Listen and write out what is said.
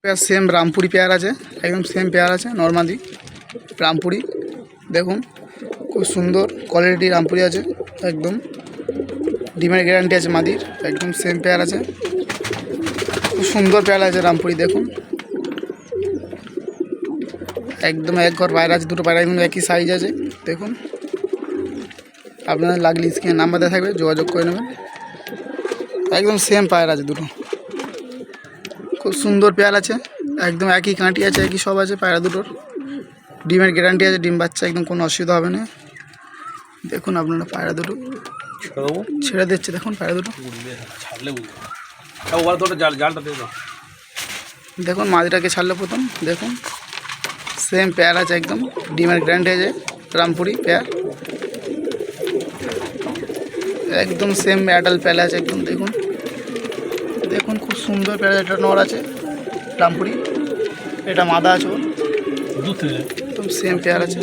Pair same Rampuri pair আছে, একদম same pair আছে নর্মালি রামপুরি। দেখুন খুব সুন্দর কোয়ালিটি রামপুরি আছে, একদম ডিমের গ্যারান্টি আছে মাদির, একদম সেম পেয়ার আছে, খুব সুন্দর পেয়ার আছে রামপুরি। দেখুন একদম এক ঘর পায়রা আছে, দুটো পায়রা কিন্তু একই সাইজ আছে। দেখুন আপনাদের লাগলে স্ক্রিনে নাম্বার দেওয়া থাকবে, যোগাযোগ করে নেবেন। একদম সেম পায়রা আছে দুটো, খুব সুন্দর পেয়ার আছে, একদম একই কাঁটি আছে, একই সব আছে পায়রা দুটোর। ডিমের গ্যারান্টি আছে, ডিম বাচ্চা একদম কোনো অসুবিধা হবে না। দেখুন আপনারা পায়রা দুটো ছেড়ে দিচ্ছে, দেখুন পায়রা দুটো দেখুন মাদিটাকে ছাড়লে প্রথম। দেখুন সেম পেয়ার আছে, একদম ডিমের গ্যারান্টি আছে রামপুরি পেয়ার, একদম সেম অ্যাডাল্ট পেয়ার আছে একদম। দেখুন দেখুন খুব সুন্দর পেয়ার, এটা নর আছে রামপুরি, এটা মাদা আছে ওর, একদম সেম পেয়ার আছে।